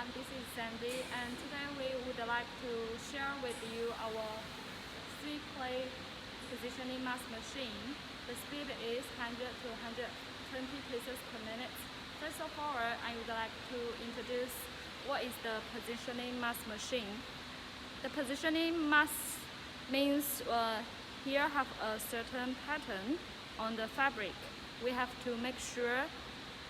everyone, this is Sandy, and today we would like to share with you our 3-clay positioning mask machine. The speed is 100 to 120 pieces per minute. First of all, I would like to introduce what is the positioning mask machine. The positioning mask means here have a certain pattern on the fabric. We have to make sure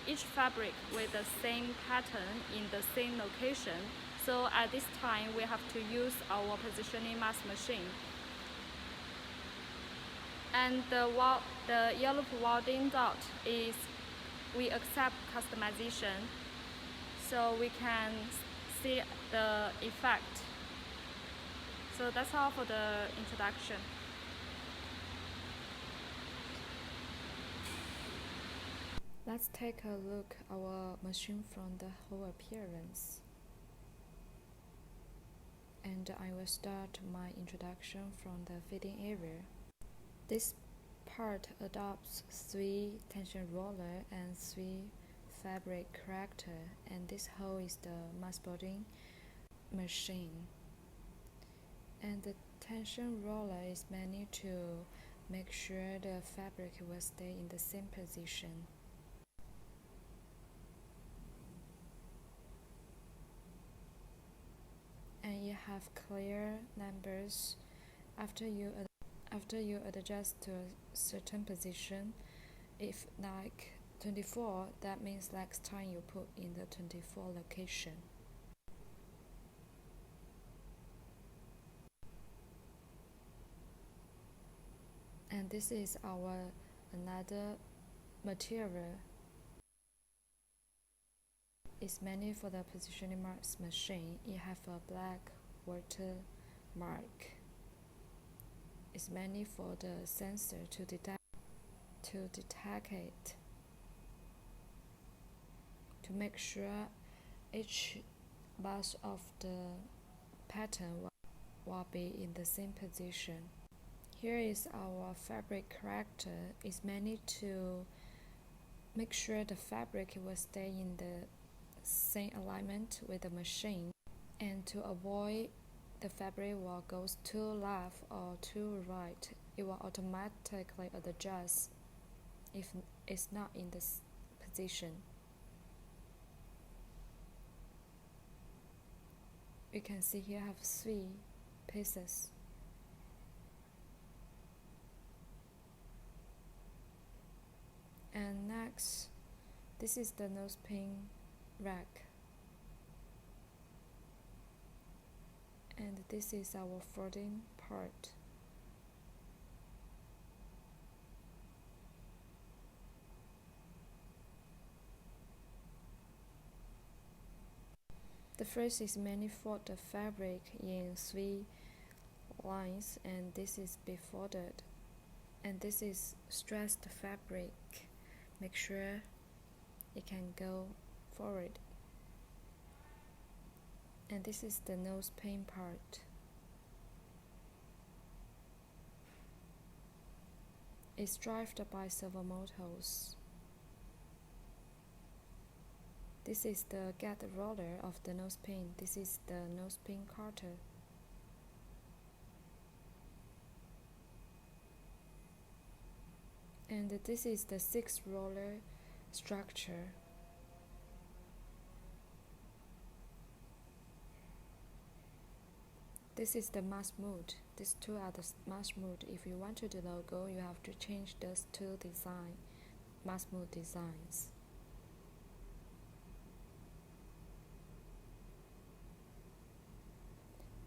each fabric with the same pattern in the same location. So at this time, we have to use our positioning mask machine. And the yellow welding dot is we accept customization, so we can see the effect. So that's all for the introduction. Let's take a look at our machine from the whole appearance. And I will start my introduction from the fitting area. This part adopts 3 tension roller and 3 fabric corrector, and this hole is the mask bonding machine. And the tension roller is meant to make sure the fabric will stay in the same position. And you have clear numbers after you adjust to a certain position. If like 24, that means next time you put in the 24 location. And this is our another material. It's meant for the positioning mask machine. It have a black watermark. It's meant for the sensor to detect it, to make sure each bus of the pattern will be in the same position. Here is our fabric corrector. It's meant to make sure the fabric will stay in the same alignment with the machine, and to avoid the fabric will go too left or too right. It will automatically adjust if it's not in this position. You can see here I have 3 pieces. And next, this is the nose pin rack, and this is our folding part. The first is manifold the fabric in 3 lines, and this is befolded, and this is stressed fabric. Make sure it can go forward. And this is the nose pin part. It's driven by servo motors. This is the get roller of the nose pin. This is the nose pin cutter. And this is the 6 roller structure. This is the mask mode. These 2 are the mask mode. If you want to do logo, you have to change those 2 mask mode designs.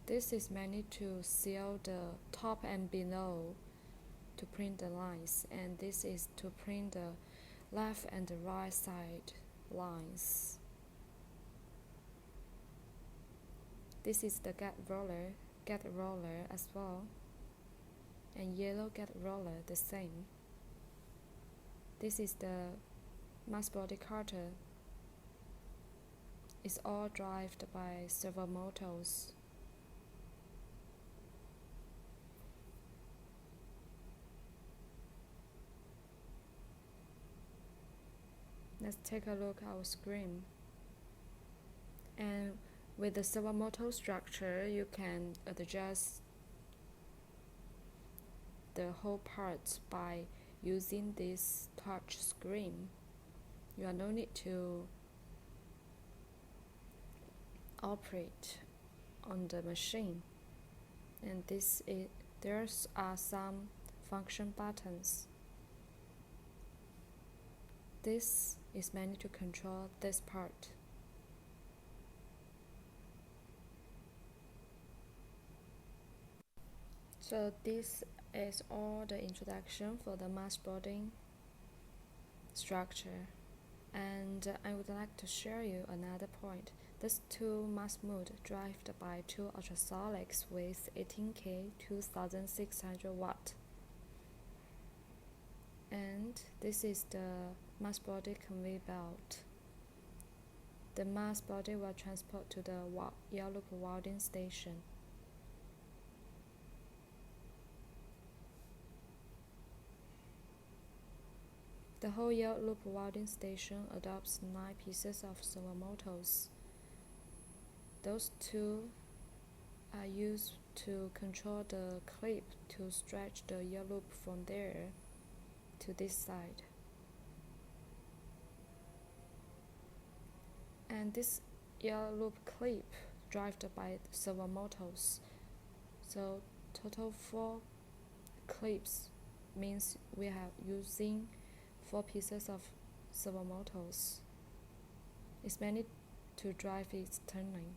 This is meant to seal the top and below to print the lines, and this is to print the left and the right side lines. This is the get roller as well, and yellow get roller the same. This is the mask body cutter. It's all driven by servo motors. Let's take a look at our screen. And With the servo motor structure, you can adjust the whole part by using this touch screen. You have no need to operate on the machine, and there are some function buttons. This is meant to control this part. So this is all the introduction for the mass building structure, and I would like to share you another point. These two mass mode driven by two ultrasonics with 18K 2600 watt. And this is the mass body conveyor belt. The mass body will transport to the Miao loop welding station. The whole Miao loop welding station adopts 9 pieces of servo motors. Those two are used to control the clip to stretch the Miao loop from there to this side. And this Miao loop clip driven by servo motors. So total 4 clips means we have using 4 pieces of servo motors. It's meant to drive its turning.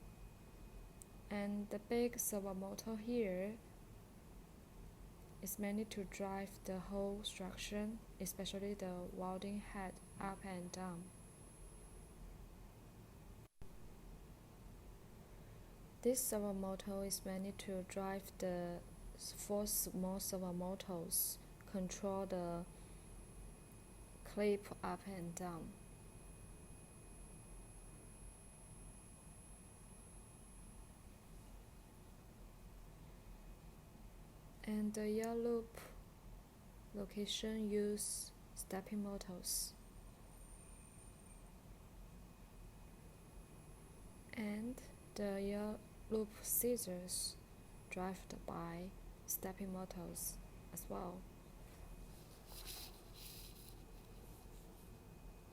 And the big servo motor here is meant to drive the whole structure, especially the welding head up and down. This servo motor is meant to drive the 4 small servo motors, control the clip up and down. And the Miao loop location use stepping motors. And the Miao loop scissors driven by stepping motors as well.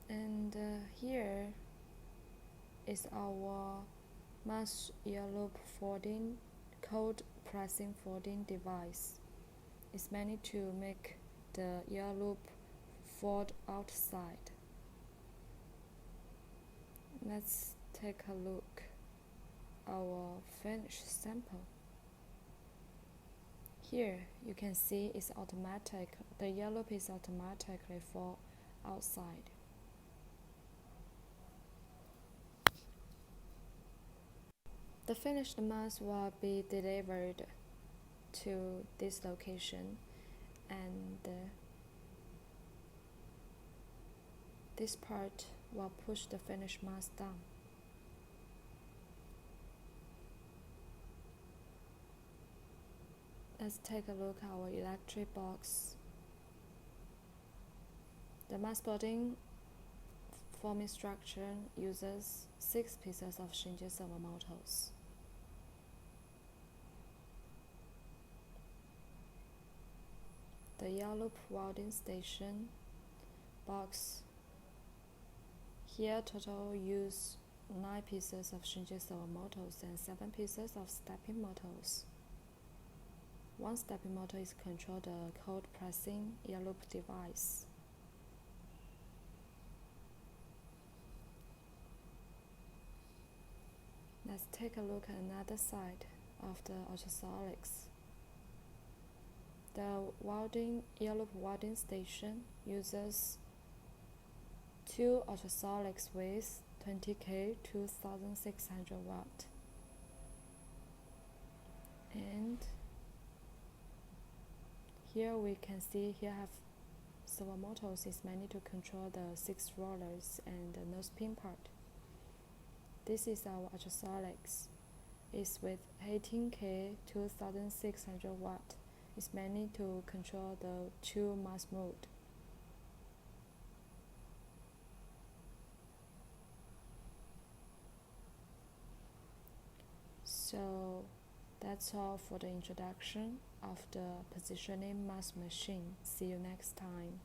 And here is our mass Miao loop folding cold pressing folding device. It's meant to make the Miao loop fold outside. Let's take a look our finished sample. Here you can see it's automatic. The Miao loop is automatically fold outside. The finished mass will be delivered to this location, and this part will push the finished mass down. Let's take a look at our electric box. The mass building forming structure uses 6 pieces of Shinji servo motors. The Miao loop welding station box here total use 9 pieces of Shinji servo motors and 7 pieces of stepping motors. One stepping motor is control the cold pressing Miao loop device. Let's take a look at another side of the ultrasonics. The Miao loop welding station uses 2 ultrasonics with 20K 2600 watt. And here we can see here have servo motors is meant to control the 6 rollers and the nose pin part. This is our ultrasonics. It's with 18K 2600 watt. It's meant to control the 2 mass mode. So that's all for the introduction of the positioning mass machine. See you next time.